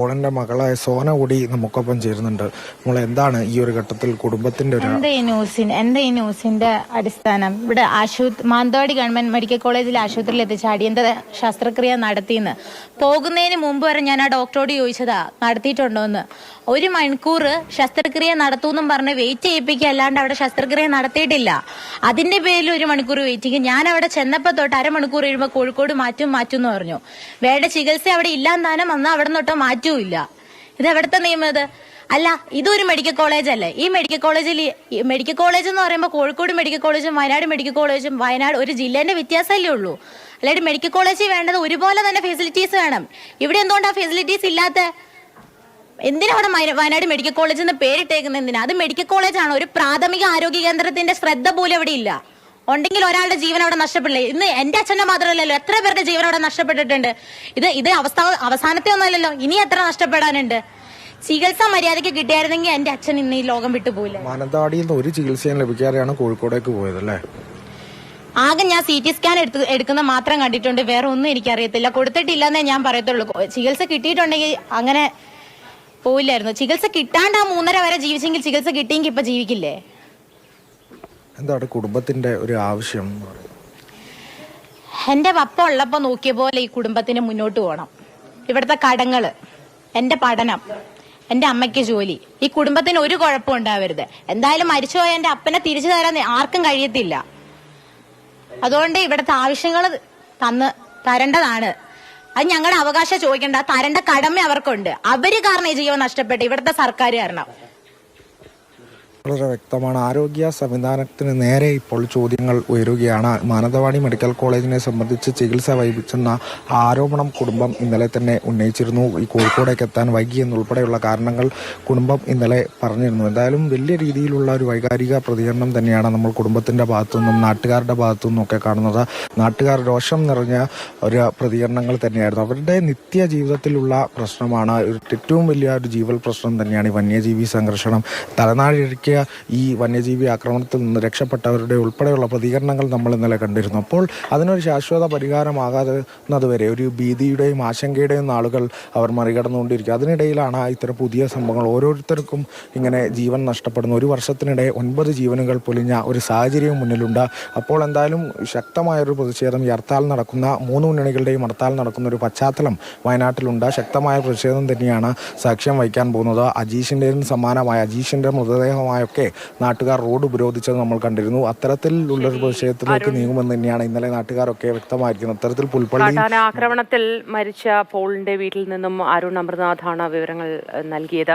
മോളന്റെ മകളായ സോന കൂടി നമുക്കൊപ്പം ചേരുന്നുണ്ട്. മോൾ, എന്താണ് ഈ ഒരു ഘട്ടത്തിൽ കുടുംബത്തിന്റെ ഒരു എന്താ ഈ ന്യൂസിന്റെ അടിസ്ഥാനം? ഇവിടെ മാനന്തവാടി ഗവൺമെന്റ് മെഡിക്കൽ കോളേജിലെ ആശുപത്രിയിൽ എത്തിച്ച അടിയന്തര ശസ്ത്രക്രിയ നടത്തിയെന്ന് പോകുന്നതിന് മുമ്പ് വരെ ഞാൻ ആ ഡോക്ടറോട് ചോദിച്ചതാ, നടത്തിയിട്ടുണ്ടോന്ന്. 1 മണിക്കൂർ ശസ്ത്രക്രിയ നടത്തൂന്നും പറഞ്ഞ് വെയിറ്റ് ചെയ്യിപ്പിക്കുക, അല്ലാണ്ട് അവിടെ ശസ്ത്രക്രിയ നടത്തിയിട്ടില്ല. അതിന്റെ പേരിൽ 1 മണിക്കൂർ വെയിറ്റ് ചെയ്യും. ഞാൻ അവിടെ ചെന്നപ്പോ തൊട്ട് അരമണിക്കൂർ കഴിയുമ്പോൾ കോഴിക്കോട് മാറ്റും എന്ന് പറഞ്ഞു. വേണ്ട ചികിത്സ അവിടെ ഇല്ലാന്താനും അന്ന് അവിടെ തൊട്ട് മാറ്റൂല്ല. ഇത് എവിടുത്തെ നിയമം ഇത്? അല്ല, ഇതൊരു മെഡിക്കൽ കോളേജ് അല്ലേ? ഈ മെഡിക്കൽ കോളേജ് എന്ന് പറയുമ്പോൾ കോഴിക്കോട് മെഡിക്കൽ കോളേജും വയനാട് മെഡിക്കൽ കോളേജും വയനാട് ഒരു ജില്ലേന്റെ വ്യത്യാസമല്ലേ ഉള്ളൂ. അല്ലാണ്ട് മെഡിക്കൽ കോളേജിൽ വേണ്ടത് ഒരുപോലെ തന്നെ ഫെസിലിറ്റീസ് വേണം. ഇവിടെ എന്തുകൊണ്ടാ ഫെസിലിറ്റീസ് ഇല്ലാത്ത? എന്തിനാ അവിടെ വയനാട് മെഡിക്കൽ കോളേജ് എന്ന് പേരിട്ടേക്കുന്നത്? എന്തിനാ? അത് മെഡിക്കൽ കോളേജാണ്. ഒരു പ്രാഥമിക ആരോഗ്യ കേന്ദ്രത്തിന്റെ ശ്രദ്ധ പോലും അവിടെ ഇല്ല. ഉണ്ടെങ്കിൽ ഒരാളുടെ ജീവൻ അവിടെ നഷ്ടപ്പെടില്ലേ? ഇന്ന് എന്റെ അച്ഛന്റെ മാത്രമല്ലല്ലോ, എത്ര പേരുടെ ജീവൻ അവിടെ നഷ്ടപ്പെട്ടിട്ടുണ്ട്. ഇത് അവസാനത്തെ ഒന്നുമല്ലല്ലോ, ഇനി എത്ര നഷ്ടപ്പെടാനുണ്ട്? ചികിത്സ മര്യാദയ്ക്ക് കിട്ടിയായിരുന്നെങ്കിൽ എന്റെ അച്ഛൻ ഇന്ന് ഈ ലോകം വിട്ടു പോയില്ല. മാനന്തവാടിയിൽ നിന്ന് ഒരു ചികിത്സയും ലഭിക്കാതെയാണ് കോഴിക്കോടേക്ക് പോയതല്ലേ? ആകെ ഞാൻ CT സ്കാൻ എടുക്കുന്ന മാത്രം കണ്ടിട്ടുണ്ട്, വേറെ ഒന്നും എനിക്കറിയത്തില്ല. കൊടുത്തിട്ടില്ലെന്നേ ഞാൻ പറയത്തുള്ളൂ. ചികിത്സ കിട്ടിയിട്ടുണ്ടെങ്കിൽ അങ്ങനെ പോയില്ലായിരുന്നു. ചികിത്സ കിട്ടാണ്ട് ആ 3:30 വരെ ജീവിച്ചെങ്കിൽ, ചികിത്സ കിട്ടിയെങ്കിൽ ഇപ്പൊ ജീവിക്കില്ലേ? എന്താണ് കുടുംബത്തിന്റെ ഒരു ആവശ്യം? എന്റെ പപ്പ ഉള്ളപ്പോ നോക്കിയ പോലെ ഈ കുടുംബത്തിന് മുന്നോട്ട് പോകണം. ഇവിടുത്തെ കടങ്ങള്, എന്റെ പഠനം, എന്റെ അമ്മയ്ക്ക് ജോലി, ഈ കുടുംബത്തിന് ഒരു കുഴപ്പം ഉണ്ടാവരുത്. എന്തായാലും മരിച്ചുപോയ എന്റെ അപ്പനെ തിരിച്ചു തരാൻ ആർക്കും കഴിയത്തില്ല. അതുകൊണ്ട് ഇവിടുത്തെ ആവശ്യങ്ങൾ തരേണ്ടതാണ്. അത് ഞങ്ങളുടെ അവകാശം ചോദിക്കേണ്ട, തരേണ്ട കടമ അവർക്കുണ്ട്. അവര് കാരണം ഈ ജീവൻ നഷ്ടപ്പെട്ടു, ഇവിടുത്തെ സർക്കാർ കാരണം. വളരെ വ്യക്തമാണ്. ആരോഗ്യ സംവിധാനത്തിന് നേരെ ഇപ്പോൾ ചോദ്യങ്ങൾ ഉയരുകയാണ്. മാനന്തവാടി മെഡിക്കൽ കോളേജിനെ സംബന്ധിച്ച് ചികിത്സ വൈകിച്ചെന്ന ആരോപണം കുടുംബം ഇന്നലെ തന്നെ ഉന്നയിച്ചിരുന്നു. ഈ കോഴിക്കോടേക്ക് എത്താൻ വൈകി എന്നുൾപ്പെടെയുള്ള കാരണങ്ങൾ കുടുംബം ഇന്നലെ പറഞ്ഞിരുന്നു. എന്തായാലും വലിയ രീതിയിലുള്ള ഒരു വൈകാരിക പ്രതികരണം തന്നെയാണ് നമ്മൾ കുടുംബത്തിന്റെ ഭാഗത്തുനിന്നും നാട്ടുകാരുടെ ഭാഗത്തുനിന്നും ഒക്കെ കാണുന്നത്. നാട്ടുകാർ രോഷം നിറഞ്ഞ ഒരു പ്രതികരണങ്ങൾ തന്നെയായിരുന്നു. അവരുടെ നിത്യ ജീവിതത്തിലുള്ള പ്രശ്നമാണ്, ഏറ്റവും വലിയ ഒരു ജീവൽ പ്രശ്നം തന്നെയാണ് ഈ വന്യജീവി സംഘർഷണം. തലനാഴിഴയ്ക്ക് ഈ വന്യജീവി ആക്രമണത്തിൽ നിന്ന് രക്ഷപ്പെട്ടവരുടെ ഉൾപ്പെടെയുള്ള പ്രതികരണങ്ങൾ നമ്മൾ ഇന്നലെ കണ്ടിരുന്നു. അപ്പോൾ അതിനൊരു ശാശ്വത പരിഹാരമാകാതെന്നതുവരെ ഒരു ഭീതിയുടെയും ആശങ്കയുടെയും നാളുകൾ അവർ മറികടന്നുകൊണ്ടിരിക്കുക. അതിനിടയിലാണ് ഇത്തരം പുതിയ സംഭവങ്ങൾ. ഓരോരുത്തർക്കും ഇങ്ങനെ ജീവൻ നഷ്ടപ്പെടുന്നു. ഒരു വർഷത്തിനിടെ 9 ജീവനുകൾ പൊലിഞ്ഞ ഒരു സാഹചര്യവും മുന്നിലുണ്ട്. അപ്പോൾ എന്തായാലും ശക്തമായൊരു പ്രതിഷേധം, ഈ ഹർത്താൽ നടക്കുന്ന 3 മുന്നണികളുടെയും ഹർത്താൽ നടക്കുന്ന ഒരു പശ്ചാത്തലം വയനാട്ടിലുണ്ട്. ശക്തമായ പ്രതിഷേധം തന്നെയാണ് സാക്ഷ്യം വഹിക്കാൻ പോകുന്നത്. അജീഷിൻ്റെയും സമാനമായ അജീഷിൻ്റെ മൃതദേഹമായൊക്കെ നാട്ടുകാർ റോഡ് ഉപരോധിച്ചത് നമ്മൾ കണ്ടിരുന്നു. അത്തരത്തിലുള്ളൊരു പ്രതിഷേധത്തിലേക്ക് നീങ്ങുമെന്ന് തന്നെയാണ് ഇന്നലെ നാട്ടുകാരൊക്കെ വ്യക്തമായിരിക്കുന്നത്. അത്തരത്തിൽ പുൽപ്പള്ളി ആക്രമണത്തിൽ മരിച്ച പോളിന്റെ വീട്ടിൽ നിന്നും അരുൺ അമൃതനാഥാണ് വിവരങ്ങൾ നൽകിയത്.